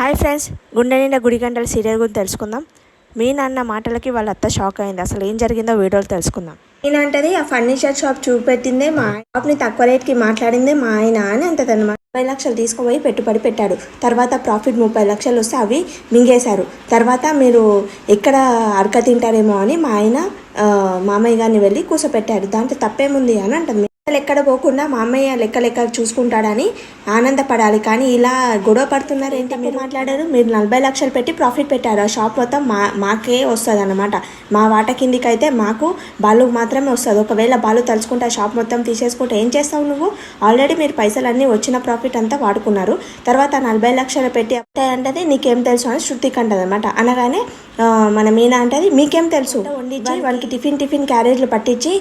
Hi friends, గుండె నిండా గుడి గంటల సీరియల్ గురించి తెలుసుకుందాం. మీ నాన్న మాటలకి వాళ్ళ అత్త షాక్ అయింది. అసలు ఏం జరిగిందో వీడియోలో తెలుసుకుందాం. నేనంటది ఆ ఫర్నిచర్ షాప్ చూపెట్టిందే మా షాప్ని తక్కువ రేట్కి మాట్లాడిందే మా ఆయన అని అంటదన్నమాట. 30 లక్షలు తీసుకుపోయి పెట్టుబడి పెట్టాడు. తర్వాత ప్రాఫిట్ 30 లక్షలు వస్తే అవి మింగేశారు. తర్వాత మీరు ఎక్కడ అడక తింటారేమో అని మా ఆయన మామయ్య గారిని వెళ్ళి కూర్చోపెట్టాడు. దాంట్లో తప్పేముంది అని అంటుంది. ఎక్కడ పోకుండా మా అమ్మయ్య లెక్క చూసుకుంటాడని ఆనందపడాలి, కానీ ఇలా గొడవ పడుతున్నారు ఏంటి? మీరు మాట్లాడారు, మీరు 40 లక్షలు పెట్టి ప్రాఫిట్ పెట్టారు. ఆ షాప్ మొత్తం మాకే వస్తుంది అన్నమాట. మా వాట కిందికి అయితే మాకు బాలు మాత్రమే వస్తుంది. ఒకవేళ బాలు తలుచుకుంటే ఆ షాప్ మొత్తం తీసేసుకుంటే ఏం చేస్తావు నువ్వు? ఆల్రెడీ మీరు పైసలన్నీ వచ్చిన ప్రాఫిట్ అంతా వాడుకున్నారు. తర్వాత 40 లక్షలు పెట్టి అంటే నీకేం తెలుసు అని శృతికి అంటది అనమాట. అనగానే మన మీనా అంటది, మీకేం తెలుసు? వండించి వాళ్ళకి టిఫిన్ క్యారేజ్లు పట్టించి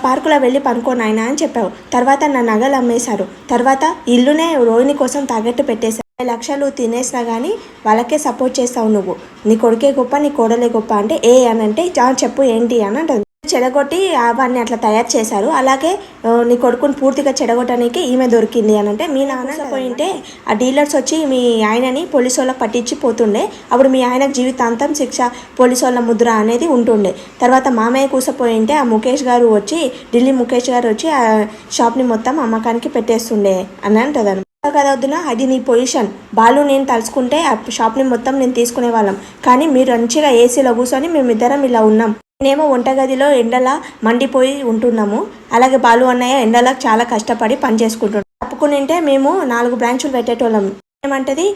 పార్కులో వెళ్ళి పనుకోను ఆయన అని చెప్పావు. తర్వాత నా నగలు అమ్మేశారు. తర్వాత ఇల్లునే రోహిణి కోసం తాగట్టు పెట్టేశారు. 50 లక్షలు తినేసినా కానీ వాళ్ళకే సపోర్ట్ చేస్తావు నువ్వు. నీ కొడుకే గొప్ప, నీ కోడలే గొప్ప అంటే అని అంటే చెప్పు ఏంటి అని అంటుంది. చెడగొట్టి అవన్నీ అట్లా తయారు చేశారు. అలాగే నీ కొడుకుని పూర్తిగా చెడగొట్టడానికి ఈమె దొరికింది అని అంటే, మీ నాన్న పోయింటే ఆ డీలర్స్ వచ్చి మీ ఆయనని పోలీసు వాళ్ళకి పట్టించి పోతుండే. అప్పుడు మీ ఆయనకు జీవితాంతం శిక్ష, పోలీసు వాళ్ళ ముద్ర అనేది ఉంటుండే. తర్వాత మామయ్య కూసపోయింటే ఆ ముఖేష్ గారు వచ్చి, ఢిల్లీ ముఖేష్ గారు వచ్చి ఆ షాప్ని మొత్తం అమ్మకానికి పెట్టేస్తుండే అని అంటదను కదా. వద్దున అది నీ పొజిషన్. బాలు నేను తలుచుకుంటే ఆ షాప్ని మొత్తం నేను తీసుకునే వాళ్ళం, కానీ మీరు మంచిగా ఏసీలో కూర్చొని మేమిద్దరం ఇలా ఉన్నాం. నేనేమో వంటగదిలో ఎండలా మండిపోయి ఉంటున్నాము. అలాగే బాలు అన్నయ్య ఎండలా చాలా కష్టపడి పని చేసుకుంటున్నాం. తప్పుకునింటే మేము 4 బ్రాంచులు పెట్టేటోళ్ళం. ఏమంటది,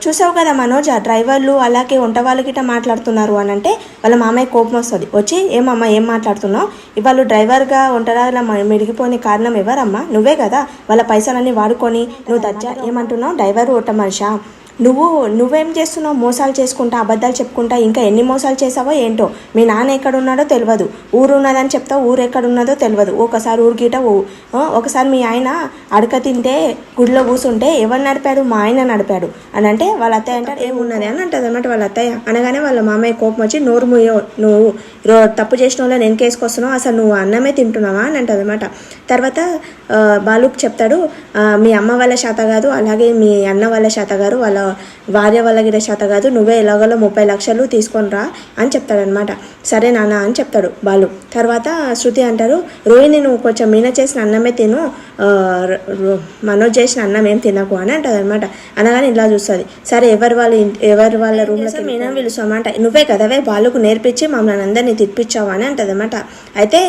చూసావు కదా మనోజ్, డ్రైవర్లు అలాగే వంట వాళ్ళ గిట్ట మాట్లాడుతున్నారు అని అంటే వాళ్ళ మామయ్య కోపం వస్తుంది. వచ్చి ఏమమ్మా ఏం మాట్లాడుతున్నావు? ఇవాళ డ్రైవర్గా వంటరాల మెడిగిపోయిన కారణం ఎవరమ్మా? నువ్వే కదా. వాళ్ళ పైసలన్నీ వాడుకొని నువ్వు దజ్జా ఏమంటున్నావు? డ్రైవర్ ఒట్ట మనిషా? నువ్వేం చేస్తున్నావు? మోసాలు చేసుకుంటా, అబద్ధాలు చెప్పుకుంటా, ఇంకా ఎన్ని మోసాలు చేసావో ఏంటో. మీ నాన్న ఎక్కడున్నాడో తెలియదు, ఊరు ఉన్నదని చెప్తావు, ఊరు ఎక్కడున్నదో తెలియదు. ఒకసారి ఊరు గీట ఒకసారి మీ ఆయన అడక తింటే గుడిలో కూర్చుంటే ఎవరు నడిపాడు? మా ఆయన నడిపాడు అని అంటే వాళ్ళ అత్తయ్య అంటారు ఏమున్నది అని అంటది అన్నమాట వాళ్ళ అత్తయ్య. అనగానే వాళ్ళ మామయ్య కోపం వచ్చి, నోరు ముయ్యో, నువ్వు తప్పు చేసిన వాళ్ళని నేను కేసుకొస్తున్నావు, అసలు నువ్వు అన్నమే తింటున్నావా అని అంటది అనమాట. తర్వాత బాలుకి చెప్తాడు, మీ అమ్మ వాళ్ళ శాత కాదు, అలాగే మీ అన్న వాళ్ళ శాత గారు, వాళ్ళ భార్య వాళ్ళ గిట శాత కాదు, నువ్వే ఎలాగోలో 30 లక్షలు తీసుకొని రా అని చెప్తాడనమాట. సరే నాన్న అని చెప్తాడు బాలు. తర్వాత శృతి అంటారు, రోహిణి నువ్వు కొంచెం మీనా చేసిన అన్నమే తిను, మనోజ్ చేసిన అన్నం ఏం తినకు అని అంటది అనమాట. అనగానే ఇలా చూస్తుంది. సరే ఎవరి వాళ్ళ రూమ్లో మీనా పిలుస్తామంట, నువ్వే కదవే బాలుకు నేర్పించి మమ్మల్ని అందరినీ తిప్పించావు అని అంటది అనమాట. అయితే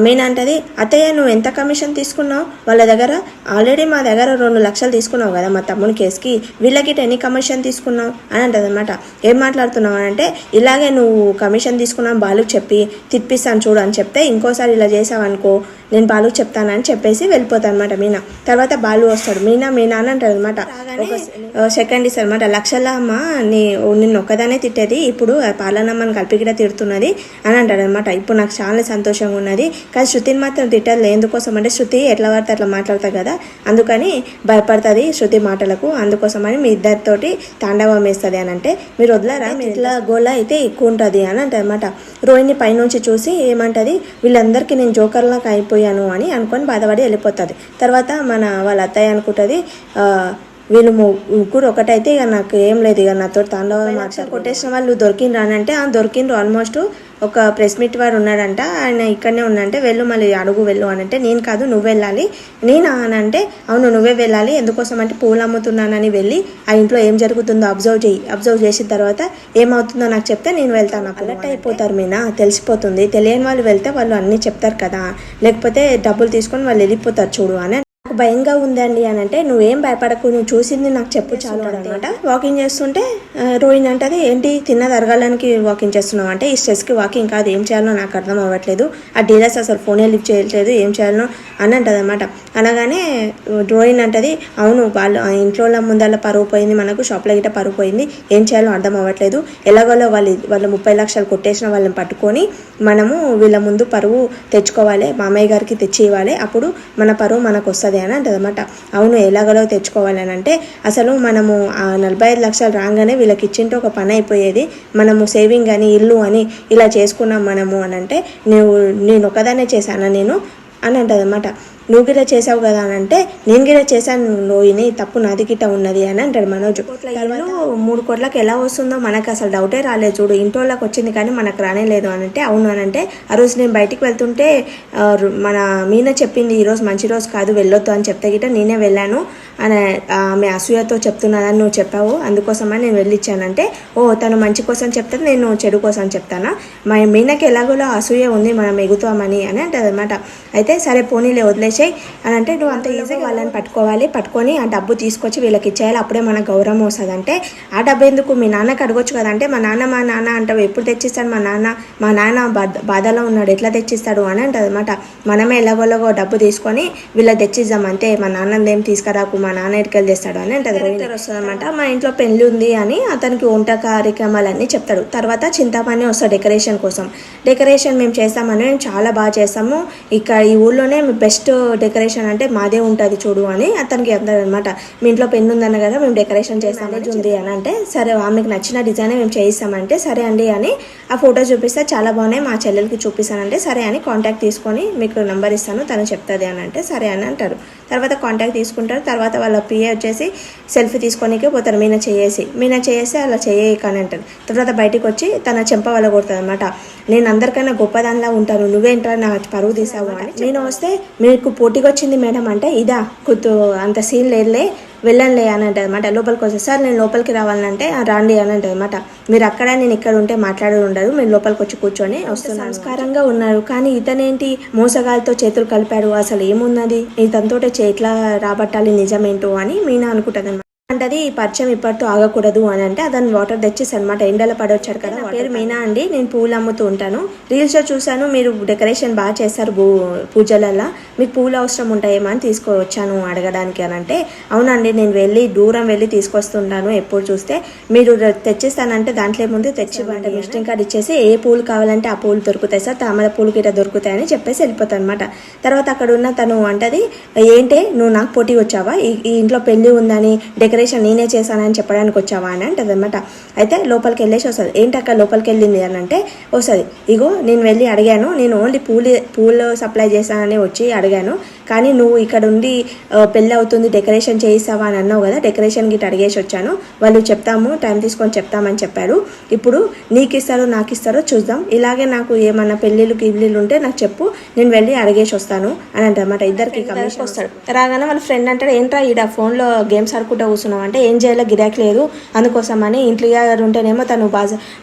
మీనా అంటది, అత్తయ్య నువ్వు ఎంత కమిషన్ తీసుకున్నావు వాళ్ళ దగ్గర? ఆల్రెడీ మా దగ్గర 2 లక్షలు తీసుకున్నావు కదా మా తమ్ముని కేసుకి, వీళ్ళకి ఎన్ని కమిషన్ తీసుకున్నావు అని అంటది అనమాట. ఏం మాట్లాడుతున్నావు అని అంటే, ఇలాగే నువ్వు కమిషన్ తీసుకున్నావు బాలుకు చెప్పి తిప్పిస్తాను చూడు అని చెప్తే, ఇంకోసారి ఇలా చేసావు అనుకో నేను బాలుకు చెప్తానని చెప్పేసి వెళ్ళిపోతాను అనమాట మీనా. తర్వాత బాలు వస్తాడు. మీనా అని అంటాడు అనమాట. సెకండ్ ఇస్తాడు అనమాట. లక్షల అమ్మ నిన్ను ఒక్కదానే తిట్టేది, ఇప్పుడు పాలనమ్మని కలిపిగిట తిడుతున్నది అని అంటాడు అనమాట. ఇప్పుడు నాకు చాలా సంతోషంగా ఉన్నది, కానీ శృతిని మాత్రం తిట్టదు. ఎందుకోసం అంటే శృతి ఎట్లా పడితే అట్లా మాట్లాడతారు కదా, అందుకని భయపడుతుంది శృతి మాటలకు, అందుకోసమని మీ ఇద్దరితోటి తాండవం వేస్తుంది అని అంటే, మీరు వదిలేరా, మీ ఇట్లా గోళ అయితే ఎక్కువ ఉంటుంది అని అంటారు అనమాట. రోహిణి పైనుంచి చూసి ఏమంటది, వీళ్ళందరికీ నేను జోకర్లాగా అయిపోయాను అని అనుకొని బాధపడి వెళ్ళిపోతుంది. తర్వాత వాళ్ళ అత్తయ్య అనుకుంటుంది, వీళ్ళు ముగ్గురు ఒకటైతే ఇక నాకు ఏం లేదు, ఇక నాతో తాండవం కొట్టేసిన వాళ్ళు దొరికిండ్రు అని అంటే, దొరికిండ్రు ఆల్మోస్ట్. ఒక ప్రెస్ మీట్ వాడు ఉన్నాడంట, ఆయన ఇక్కడనే ఉన్నాడంటే, వెళ్ళు మళ్ళీ అడుగు వెళ్ళు అని అంటే, నేను కాదు నువ్వు వెళ్ళాలి. నేనా అని అంటే, అవును నువ్వే వెళ్ళాలి. ఎందుకోసం అంటే పూలు అమ్ముతున్నానని వెళ్ళి ఆ ఇంట్లో ఏం జరుగుతుందో అబ్జర్వ్ చేసిన తర్వాత ఏమవుతుందో నాకు చెప్తే నేను వెళ్తాను. అలర్ట్ అయిపోతారు మీనా, తెలిసిపోతుంది. తెలియని వాళ్ళు వెళ్తే వాళ్ళు అన్నీ చెప్తారు కదా, లేకపోతే డబ్బులు తీసుకొని వాళ్ళు వెళ్ళిపోతారు చూడు అని. నాకు భయంగా ఉందండి అని అంటే, నువ్వేం భయపడకు, నువ్వు చూసింది నాకు చెప్పు చాలు అనమాట. వాకింగ్ చేస్తుంటే రోహిణి అంటది, ఏంటి తిన్నది అరగాలనికి వాకింగ్ చేస్తున్నావు అంటే, ఈ స్ట్రెస్కి వాకింగ్ కాదు, ఏం చేయాలో నాకు అర్థం అవ్వట్లేదు, ఆ డీలర్స్ అసలు ఫోనే లిఫ్ట్ చేయట్లేదు, ఏం చేయాలో అని అంటది అనమాట. అనగానే రోహిణి అంటది, అవును వాళ్ళు ఇంట్లో ముందర పరువు పోయింది, మనకు షాప్లో గిట్ట పరువు పోయింది, ఏం చేయాలో అర్థం అవ్వట్లేదు, ఎలాగోలో వాళ్ళు 30 లక్షలు కొట్టేసిన వాళ్ళని పట్టుకొని మనము వీళ్ళ ముందు పరువు తెచ్చుకోవాలి, మామయ్య గారికి తెచ్చి ఇవ్వాలి, అప్పుడు మన పరువు మనకు వస్తుంది అని అంటది అనమాట. అవును ఎలాగలో తెచ్చుకోవాలని అంటే, అసలు మనము 45 లక్షలు రాగానే వీళ్ళకి ఇచ్చింటే ఒక పని అయిపోయేది, మనము సేవింగ్ అని ఇల్లు అని ఇలా చేసుకున్నాం మనము అని అంటే, నేను ఒకదానే చేశాను నేను అని అంటది అనమాట. నువ్వు గిట చేసావు కదా అని అంటే నేను గిట చేశాను రోహిణి, తప్పు నాది గిట ఉన్నది అని అంటాడు మనోజ్. ఇల్లు 3 కోట్లకి ఎలా వస్తుందో మనకు అసలు డౌటే రాలేదు చూడు, ఇంట్లోకి వచ్చింది కానీ మనకు రానేలేదు అని అంటే అవును అని అంటే ఆ రోజు నేను బయటికి వెళ్తుంటే మన మీన చెప్పింది ఈరోజు మంచి రోజు కాదు వెళ్ళొద్దు అని చెప్తే గిట నేనే వెళ్ళాను అని ఆమె అసూయతో చెప్తున్నానని నువ్వు చెప్పావు, అందుకోసమని నేను వెళ్ళిచ్చానంటే ఓ తను మంచి కోసం చెప్తాను నేను చెడు కోసం చెప్తానా, మా మీనకి ఎలాగోలా అసూయ ఉంది మనం ఎగుతామని అని అంటది అనమాట. అయితే సరే పోనీలే వదిలేసాయి అని అంటే నువ్వు అంత ఈజీగా వాళ్ళని పట్టుకొని ఆ డబ్బు తీసుకొచ్చి వీళ్ళకి ఇచ్చేయాలి, అప్పుడే మనకు గౌరవం వస్తుంది అంటే ఆ డబ్బు ఎందుకు మీ నాన్నకి అడగొచ్చు కదా అంటే మా నాన్న అంటావు ఎప్పుడు తెచ్చిస్తాడు మా నాన్న బాధలో ఉన్నాడు ఎట్లా తెచ్చిస్తాడు అని అంటది అనమాట. మనమే ఎలాగోలాగో డబ్బు తీసుకొని వీళ్ళకి తెచ్చిద్దాం అంతే, మా నాన్నని ఏం తీసుకురాకు మా నాన్న ఎటుకెళ్ళి తెస్తాడు అని అంటది. వస్తుంది అనమాట. మా ఇంట్లో పెళ్లి ఉంది అని అతనికి వంట కార్యక్రమాలన్నీ చెప్తాడు. తర్వాత చింతామణి వస్తాడు డెకరేషన్ కోసం. డెకరేషన్ మేము చేస్తామని మేము చాలా బాగా చేస్తాము, ఇక్కడ ఈ ఊళ్ళోనే బెస్ట్ డెకరేషన్ అంటే మాదే ఉంటుంది చూడు అని అతనికి అంటాడు అనమాట. మీ ఇంట్లో పెళ్లి ఉందన్న కదా మేము డెకరేషన్ చేస్తాము ఉంది అని అంటే సరే ఆమెకు నచ్చిన డిజైన్ మేము చేయిస్తామంటే సరే అండి అని ఆ ఫోటో చూపిస్తే చాలా బాగున్నాయి మా చెల్లెలకి చూపిస్తానంటే సరే అని కాంటాక్ట్ తీసుకొని మీకు నెంబర్ ఇస్తాను తను చెప్తుంది అని అంటే సరే అని అంటారు. తర్వాత కాంటాక్ట్ తీసుకుంటారు. తర్వాత వాళ్ళ పిఏ వచ్చేసి సెల్ఫీ తీసుకొనికే పోతారు మీనా చేసి అలా చేయకని అంటారు. తర్వాత బయటికి వచ్చి తన చెంప వల్ల కొడుతుంది అనమాట. నేను అందరికన్నా గొప్పదానిలా ఉంటాను, నువ్వేంట్రా నా పరువు తీసావు అని. నేను వస్తే మీకు పోటీకి వచ్చింది మేడం అంటే ఇదా అంత సీన్ లేదులే వెళ్ళండి అని అంటది అనమాట. లోపలికి వస్తే సార్ నేను లోపలికి రావాలంటే రాండి అని అంటది అనమాట. మీరు అక్కడ నేను ఇక్కడ ఉంటే మాట్లాడేది ఉండదు, మీరు లోపలికి వచ్చి కూర్చొని వస్తున్నారు. సంస్కారంగా ఉన్నారు కానీ ఇతనేంటి మోసగాలతో చేతులు కలిపాడు, అసలు ఏమున్నది ఇతనితోటే ఎట్లా రాబట్టాలి నిజమేంటో అని మీనా అనుకుంటుంది అనమాట. అంటది ఈ పరిచయం ఇప్పటితో ఆగకూడదు అని అంటే అతను వాటర్ తెచ్చేసి అనమాట. ఎండలో పడొచ్చాడు కదా. పేరు మీనా అండి, నేను పూలు అమ్ముతూ ఉంటాను, రీల్స్లో చూశాను మీరు డెకరేషన్ బాగా చేస్తారు పూజలల్లో, మీకు పూలు అవసరం ఉంటాయేమో అని తీసుకొచ్చాను అడగడానికి అని అంటే అవునండి నేను దూరం వెళ్ళి తీసుకొస్తుంటాను, ఎప్పుడు చూస్తే మీరు తెచ్చిస్తానంటే దాంట్లో ఏముంది తెచ్చివ్వండి, విజిటింగ్ కార్డ్ ఇచ్చేసి ఏ పూలు కావాలంటే ఆ పూలు దొరుకుతాయి సార్, తామర పూలు గిట్ట దొరుకుతాయని చెప్పేసి వెళ్ళిపోతాను అనమాట. తర్వాత అక్కడ ఉన్న తను అంటది ఏంటే నువ్వు నాకు పోటీ వచ్చావా, ఈ ఇంట్లో పెళ్లి ఉందని డెకరేషన్ నేనే చేశానని చెప్పడానికి వచ్చావా అని అంటది అనమాట. అయితే లోపలికి వెళ్ళేసి వస్తుంది. ఏంటక్క లోపలికి వెళ్ళింది అని అంటే వస్తుంది, ఇగో నేను వెళ్ళి అడిగాను, నేను ఓన్లీ పూలు సప్లై చేశానని వచ్చి అడిగాను, కానీ నువ్వు ఇక్కడ ఉండి పెళ్ళి అవుతుంది డెకరేషన్ చేయిస్తావా అని అన్నావు కదా, డెకరేషన్ గిట్ట అడిగేసి వచ్చాను, వాళ్ళు చెప్తాము టైం తీసుకొని చెప్తామని చెప్పారు, ఇప్పుడు నీకు ఇస్తారో నాకు ఇస్తారో చూద్దాం, ఇలాగే నాకు ఏమన్నా పెళ్ళిళ్ళు ఉంటే నాకు చెప్పు నేను వెళ్ళి అడిగేసి వస్తాను అని అంటమాట. ఇద్దరికి కమిషన్ వస్తాడు. రాగానే వాళ్ళ ఫ్రెండ్ అంటాడు ఏంట్రా ఈడ ఫోన్లో గేమ్స్ ఆడుకుంటూ కూర్చున్నావు అంటే ఏం చేయాలో గిరాకీ లేదు అందుకోసమని, ఇంట్లో ఉంటేనేమో తను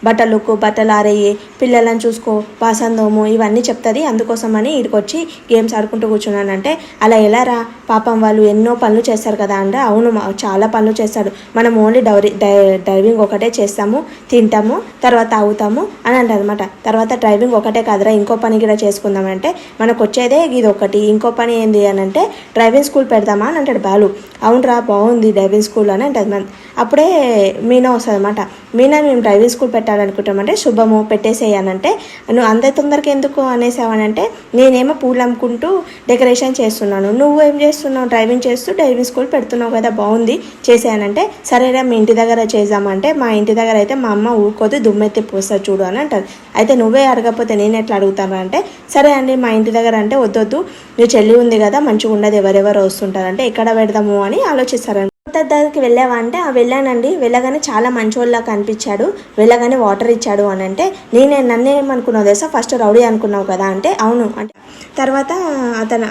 బట్టలు ఆరేయి పిల్లలను చూసుకో బాసందోము ఇవన్నీ చెప్తుంది, అందుకోసమని ఇక్కడికి గేమ్స్ ఆడుకుంటూ కూర్చున్నానంటే అలా ఎలా రా పాపం వాళ్ళు ఎన్నో పనులు చేస్తారు కదా అంటే అవును చాలా పనులు చేస్తాడు, మనం ఓన్లీ డ్రైవింగ్ ఒకటే చేస్తాము, తింటాము, తర్వాత తాగుతాము అని అంటారు అనమాట. తర్వాత డ్రైవింగ్ ఒకటే కాదురా ఇంకో పని కూడా చేసుకుందామంటే మనకు వచ్చేదే ఇది ఒకటి, ఇంకో పని ఏంది అని అంటే డ్రైవింగ్ స్కూల్ పెడదామా అని అంటాడు బాలు. అవునరా బాగుంది డ్రైవింగ్ స్కూల్ అని అంటది. అప్పుడే మీనా వస్తుంది అనమాట. మీనా మేము డ్రైవింగ్ స్కూల్ పెట్టాలనుకుంటామంటే శుభము పెట్టేసేయనంటే నువ్వు అంత తొందరగా ఎందుకు అనేసావనంటే నేనేమో పూలు అమ్ముకుంటూ డెకరేషన్ చేస్తున్నాను, నువ్వేం చేస్తున్నావు డ్రైవింగ్ చేస్తూ డ్రైవింగ్ స్కూల్ పెడుతున్నావు కదా బాగుంది చేసేయనంటే సరేరా మీ ఇంటి దగ్గర చేద్దామంటే మా ఇంటి దగ్గర అయితే మా అమ్మ ఊరుకోదు దుమ్మెత్తి పోస్తా చూడు అని అంటారు. అయితే నువ్వే అడగకపోతే నేను ఎట్లా అడుగుతాను అంటే సరే అండి మా ఇంటి దగ్గర అంటే వద్దొద్దు నీ చెల్లి ఉంది కదా మంచిగా ఉండదు ఎవరెవరు వస్తుంటారంటే ఎక్కడ పెడదాము అని ఆలోచిస్తారు. దగ్గరికి వెళ్ళావా అంటే వెళ్ళానండి, వెళ్ళగానే చాలా మంచోళ్ళగా కనిపించాడు, వెళ్ళగానే వాటర్ ఇచ్చాడు అని అంటే నన్నేమనుకున్నావు తెలుసా ఫస్ట్ రౌడీ అనుకున్నావు కదా అంటే అవును అంటే తర్వాత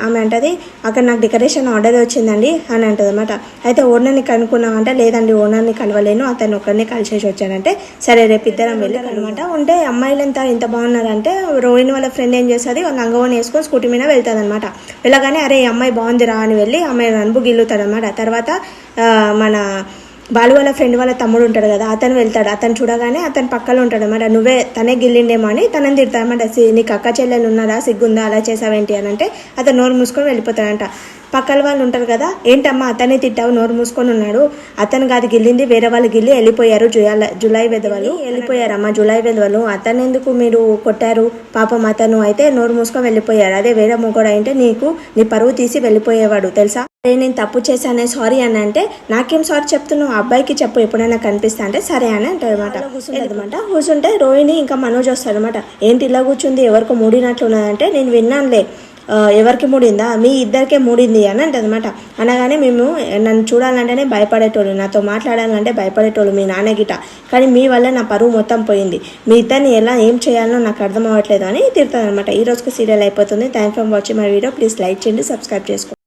ఆమె అంటది అక్కడ నాకు డెకరేషన్ ఆర్డర్ వచ్చిందండి అని అంటది అనమాట. అయితే ఓనర్ని కనుక్కున్నావు అంటే లేదండి ఓనర్ని కలవలేను అతను ఒక్కరిని కలిసేసి వచ్చానంటే సరే రేపు ఇద్దరం వెళ్ళి అనమాట. ఉంటే అమ్మాయిలంతా ఇంత బాగున్నారంటే రోహిణి వాళ్ళ ఫ్రెండ్ ఏం చేస్తుంది లంగవని వేసుకొని స్కూటీ మీద వెళ్తుంది అనమాట. వెళ్ళగానే అరే ఈ అమ్మాయి బాగుందిరా అని వెళ్ళి అమ్మాయి అనుభూ గిల్లుతాడు అనమాట. తర్వాత మన బాలు వాళ్ళ ఫ్రెండ్ వాళ్ళ తమ్ముడు ఉంటాడు కదా అతను వెళ్తాడు, అతను చూడగానే అతను పక్కలో ఉంటాడు అన్నమాట. నువ్వే తనే గిల్లిండేమో అని తనని తిడతాడనమాట. నీకు అక్క చెల్లెలు ఉన్నారా సిగ్గుందా అలా చేసావేంటి అని అంటే అతను నోరు మూసుకొని వెళ్ళిపోతాడంట. పక్కల వాళ్ళు ఉంటారు కదా ఏంటమ్మా అతనే తిట్టావు నోరు మూసుకొని ఉన్నాడు, అతను కాదు గిల్లింది వేరే వాళ్ళు గిల్లి వెళ్ళిపోయారు, జులై వెధవలు వెళ్ళిపోయారమ్మా జులై వెధవలు, అతను ఎందుకు మీరు కొట్టారు పాపం అతను అయితే నోరు మూసుకొని వెళ్ళిపోయాడు, అదే వేరే మొగోడు అయితే నీ పరువు తీసి వెళ్ళిపోయేవాడు తెలుసా, నేను తప్పు చేశానే సారీ అని అంటే నాకేం సారీ చెప్తున్నావు అబ్బాయికి చెప్పు ఎప్పుడైనా కనిపిస్తా అంటే సరే అని అంటారనమాట. కూర్చుంటే రోహిణి ఇంకా మనోజ్ వస్తాడనమాట. ఏంటి ఇలా కూర్చుంది ఎవరికో మూడినట్లు ఉన్నదంటే నేను విన్నానులే ఎవరికి మూడిందా, మీ ఇద్దరికే మూడింది అని అంటదన్నమాట. అనగానే మేము నన్ను చూడాలంటేనే భయపడేటోళ్ళు, నాతో మాట్లాడాలంటే భయపడేటోళ్ళు మీ నాన్న గిట, కానీ మీ వల్ల నా పరువు మొత్తం పోయింది, మీ ఇద్దరిని ఎలా ఏం చేయాలో నాకు అర్థం అవ్వట్లేదు అని తిడతాను అనమాట. ఈ రోజుకి సీరియల్ అయిపోతుంది. Thank for watching my video. Please like చేయండి, సబ్స్క్రైబ్ చేసుకోండి.